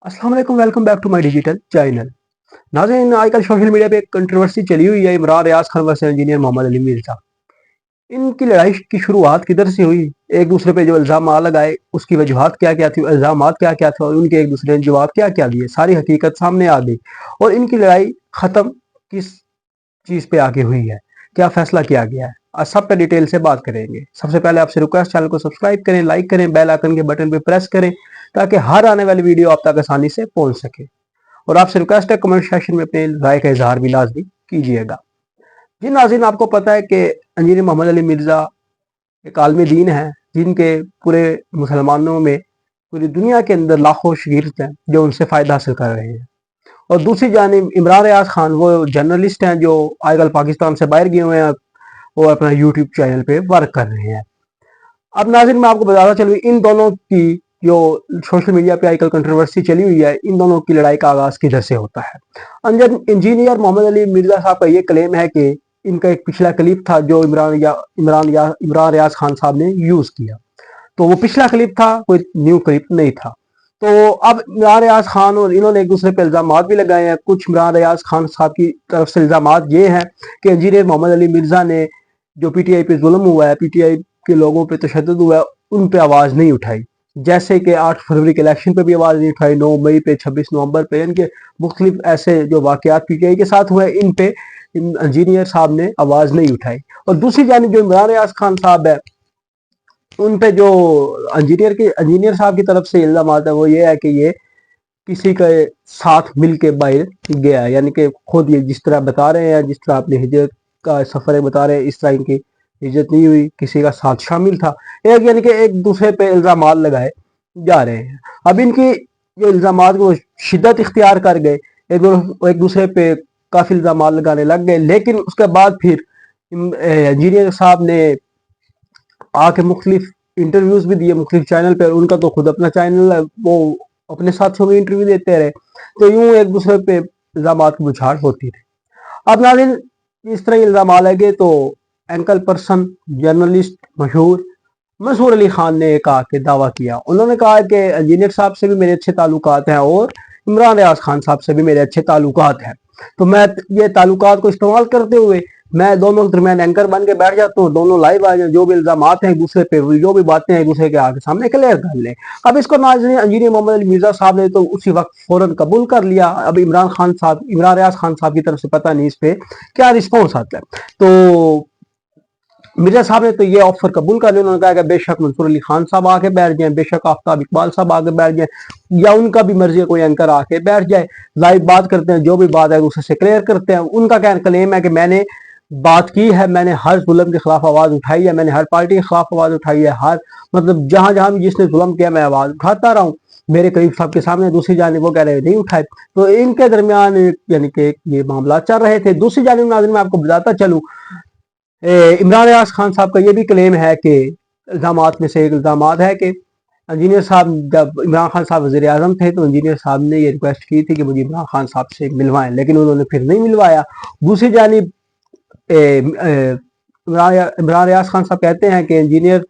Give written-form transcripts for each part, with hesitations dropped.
अस्सलाम वालेकुम, welcome back to my digital channel. नाज़रीन, आजकल सोशल मीडिया पे एक कंट्रोवर्सी चली हुई है इमरान रियाज खान वर्सेस इंजीनियर मोहम्मद अली मिर्जा। इनकी लड़ाई की शुरुआत किधर से हुई, एक दूसरे पे जो इल्ज़ाम लगाए उसकी वजूहात क्या क्या थी, इल्ज़ामात क्या क्या थे और उनके एक दूसरे ने जवाब क्या क्या दिए, सारी हकीकत सामने आ गई। और इनकी लड़ाई ख़त्म किस चीज़ पे आके हुई है, क्या फैसला किया गया है, आज सब पे डिटेल से बात करेंगे। सबसे पहले आपसे रिक्वेस्ट, चैनल को सब्सक्राइब करें, लाइक करें, बेल आइकन के बटन पे प्रेस करें ताकि हर आने वाली वीडियो आप तक आसानी से पहुंच सके। और आपसे रिक्वेस्ट है कमेंट सेक्शन में अपने राय का इजहार भी लाजमी कीजिएगा। जी नाज़रीन, आपको पता है कि इंजीनियर मोहम्मद अली मिर्ज़ा एक आलमी दीन है जिनके पूरे मुसलमानों में पूरी दुनिया के अंदर लाखों शागिर्द हैं जो उनसे फ़ायदा हासिल कर रहे हैं। और दूसरी जानिब इमरान रियाज खान वो जर्नलिस्ट हैं जो आजकल पाकिस्तान से बाहर गए हुए हैं और अपना यूट्यूब चैनल पे वर्क कर रहे हैं। अब नाज़रीन, मैं आपको बताता चलूँ इन दोनों की जो सोशल मीडिया पे आजकल कंट्रोवर्सी चली हुई है, इन दोनों की लड़ाई का आगाज़ किधर से होता है। इंजीनियर मोहम्मद अली मिर्ज़ा साहब का ये क्लेम है कि इनका एक पिछला क्लिप था जो इमरान रियाज खान साहब ने यूज़ किया, तो वो पिछला क्लिप था, कोई न्यू क्लिप नहीं था। तो अब इमरान रियाज खान और इन्होंने एक दूसरे पर इल्ज़ाम भी लगाए हैं। कुछ इमरान रियाज खान साहब की तरफ से इल्ज़ाम ये हैं कि इंजीनियर मोहम्मद अली मिर्ज़ा ने जो पीटीआई पे जुल्म हुआ है, पीटीआई के लोगों पे तशद्दुद हुआ है, उन पे आवाज़ नहीं उठाई। जैसे कि 8 फरवरी के इलेक्शन पे भी आवाज़ नहीं उठाई, 9 मई पे, 26 नवंबर पे, इनके मुख्तलिफ ऐसे जो वाक़यात पीटीआई के साथ हुए इन पे इंजीनियर साहब ने आवाज़ नहीं उठाई। और दूसरी जानिब जो इमरान रियाज खान साहब है उन पे जो इंजीनियर साहब की तरफ से इल्ज़ाम आता है वो ये है कि ये किसी के साथ मिल के बाहर गया है, यानी कि खुद ये जिस तरह बता रहे हैं, जिस तरह अपनी हिजरत का सफ़र बता रहे हैं, इस तरह इनकी हिजरत नहीं हुई, किसी का साथ शामिल था। एक यानी कि एक दूसरे पे इल्ज़ाम लगाए जा रहे हैं। अब इनकी जो इल्ज़ाम वो शिद्दत इख्तियार कर गए, एक दूसरे पे काफ़ी इल्ज़ाम लगाने लग गए, लेकिन उसके बाद फिर इंजीनियर साहब ने आके मुख्तलिफ इंटरव्यूज भी दिए मुख्तलिफ चैनल पर। उनका तो खुद अपना चैनल है, वो अपने साथियों में इंटरव्यू देते रहे, तो यूं एक दूसरे पे इल्ज़ाम की बुछाड़ होती रही। अब नाज़रीन, इस तरह इल्ज़ाम लगे तो एंकल पर्सन जर्नलिस्ट मशहूर मंसूर अली खान ने एक आके दावा किया। उन्होंने कहा कि इंजीनियर साहब से भी मेरे अच्छे ताल्लुकात हैं और इमरान रियाज खान साहब से भी मेरे अच्छे ताल्लुकात हैं, तो मैं ये ताल्लुकात को इस्तेमाल करते हुए मैं दोनों के दरमियान एंकर बन के बैठ जाता हूँ, दोनों लाइव आ जाए, जो भी इल्जाम हैं एक दूसरे पे, जो भी बातें हैं एक दूसरे के आगे सामने क्लियर कर लें। अब इसको नाज़रीन इंजीनियर मोहम्मद अली मिर्जा साहब ने तो उसी वक्त फौरन कबूल कर लिया। अब इमरान रियाज खान साहब की तरफ से पता नहीं इस पे क्या रिस्पॉन्स आता है। तो मिर्जा साहब ने तो ये ऑफर कबूल कर लिया। उन्होंने कहा कि बेशक मंसूर अली खान साहब आके बैठ जाएं, बेशक आफ्ताब इकबाल साहब आके बैठ जाएं, या उनका भी मर्जी है कोई एंकर आके बैठ जाए, लाइव बात करते हैं, जो भी बात है उससे क्लियर करते हैं। उनका क्या क्लेम है कि मैंने बात की है, मैंने हर जुल्म के खिलाफ आवाज उठाई है, मैंने हर पार्टी के खिलाफ आवाज उठाई है, हर मतलब जहां जहां भी जिसने जुल्म किया मैं आवाज उठाता रहा हूँ। मेरे करीब साहब के सामने दूसरी जानिब वो कह रहे नहीं उठाए, तो इनके दरमियान यानी कि ये मामला चल रहे थे। दूसरी जानिब नाज़रीन मैं आपको बताता चलूँ, इमरान रियाज खान साहब का ये भी क्लेम है कि इल्ज़ाम में से एक इल्ज़ाम है कि इंजीनियर साहब जब इमरान खान साहब वज़ीर आज़म थे तो इंजीनियर साहब ने ये रिक्वेस्ट की थी कि मुझे इमरान खान साहब से मिलवाएं, लेकिन उन्होंने फिर नहीं मिलवाया। दूसरी जानिब इमरान रियाज खान साहब कहते हैं कि इंजीनियर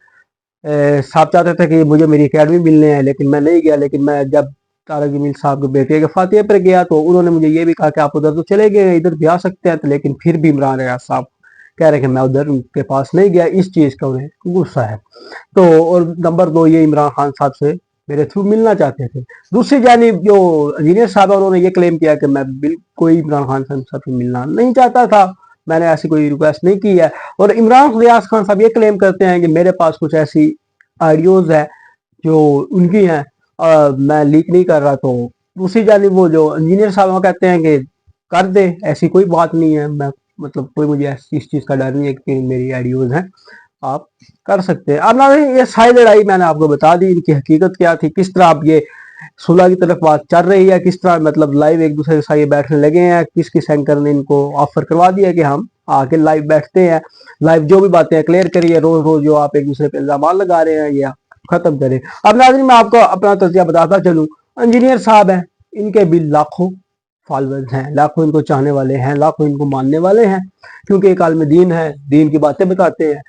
साहब चाहते थे कि मुझे मेरी अकेडमी मिलने हैं, लेकिन मैं नहीं गया। लेकिन मैं जब तारक जमील साहब के बेटे के फातिहे पर गया तो उन्होंने मुझे ये भी कहा कि आप उधर तो चले गए, इधर भी आ सकते हैं, तो लेकिन फिर भी इमरान रियाज साहब कह रहे हैं कि मैं उधर उनके पास नहीं गया। इस चीज़ का उन्हें गुस्सा है। तो और नंबर 2 ये इमरान खान साहब से मेरे थ्रू मिलना चाहते थे। दूसरी जानिब जो इंजीनियर साहब है उन्होंने ये क्लेम किया कि मैं कोई इमरान खान साहब से मिलना नहीं चाहता था, मैंने ऐसी कोई रिक्वेस्ट नहीं की है। और इमरान रियाज खान साहब ये क्लेम करते हैं कि मेरे पास कुछ ऐसी आइडियोज है जो उनकी हैं, मैं लीक नहीं कर रहा। तो दूसरी जानिब वो जो इंजीनियर साहब कहते हैं कि कर दे, ऐसी कोई बात नहीं है, मैं मतलब कोई मुझे इस चीज़ का डर नहीं है कि मेरी आइडियोज हैं, आप कर सकते हैं। अब ना ये सारी लड़ाई मैंने आपको बता दी, इनकी हकीकत क्या थी, किस तरह अब ये सुलह की तरफ बात चल रही है, किस तरह मतलब लाइव एक दूसरे के साथ ये बैठने लगे हैं, किस किस एंकर ने इनको ऑफर करवा दिया कि हम आके लाइव बैठते हैं, लाइव जो भी बातें हैं क्लियर करिए, रोज रोज जो आप एक दूसरे पे इल्जाम लगा रहे हैं ये खत्म करें। अब नाज़रीन मैं आपको अपना तज़किया बताता चलूँ, इंजीनियर साहब हैं, इनके भी लाखों फॉलोअर्स हैं, लाखों इनको चाहने वाले हैं, लाखों इनको मानने वाले हैं, क्योंकि एक आलम दीन है, दीन की बातें बताते हैं,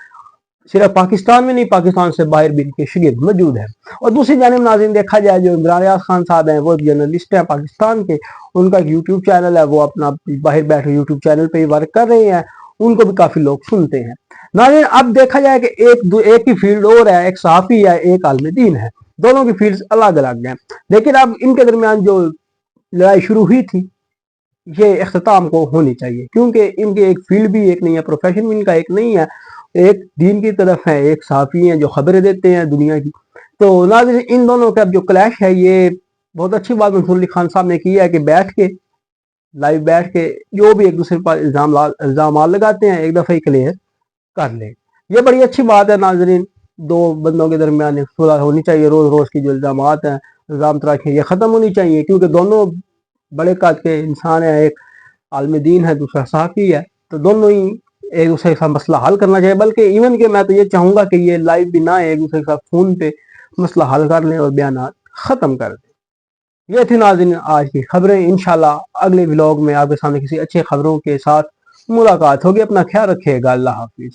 सिर्फ पाकिस्तान में नहीं, पाकिस्तान से बाहर भी इनके शागिर्द मौजूद हैं। और दूसरी जानिब नाज़रीन देखा जाए, जो इमरान रियाज खान साहब हैं वो जर्नलिस्ट हैं पाकिस्तान के, उनका एक यूट्यूब चैनल है, वो अपना बाहर बैठे यूट्यूब चैनल पे वर्क कर रहे हैं, उनको भी काफ़ी लोग सुनते हैं। नाज़रीन अब देखा जाए कि एक ही फील्ड और है, एक सहाफ़ी है, एक आलिम दीन है, दोनों की फील्ड अलग अलग हैं। लेकिन अब इनके दरमियान जो लड़ाई शुरू हुई थी ये इख्तिताम को होनी चाहिए, क्योंकि इनकी एक फील्ड भी एक नहीं है, प्रोफेशन भी इनका एक नहीं है, एक दीन की तरफ है, एक सहाफ़ी हैं जो खबरें देते हैं दुनिया की। तो नाज़रीन इन दोनों का जो क्लैश है, ये बहुत अच्छी बात मंसूर अली खान साहब ने की है कि बैठ के लाइव बैठ के जो भी एक दूसरे पर इल्ज़ाम लगाते हैं एक दफ़ा ही क्लियर कर ले। ये बड़ी अच्छी बात है नाज़रीन, दो बंदों के दरमियान एक सुलह होनी चाहिए। रोज़ रोज़ की जो इल्ज़ाम तराशी ये ख़त्म होनी चाहिए, क्योंकि दोनों बड़े कद के इंसान हैं, एक आलिम दीन है, दूसरा सहाफ़ी है, तो दोनों ही एक दूसरे के साथ मसला हल करना चाहिए। बल्कि इवन के मैं तो ये चाहूँगा कि ये लाइव भी ना एक दूसरे के साथ फ़ोन पे मसला हल कर लें और बयानात ख़त्म कर दें। ये थी नाज़रीन आज की खबरें। इंशाल्लाह अगले व्लॉग में आपके सामने किसी अच्छी खबरों के साथ मुलाकात होगी। अपना ख्याल रखिएगा। अल्लाह हाफिज़।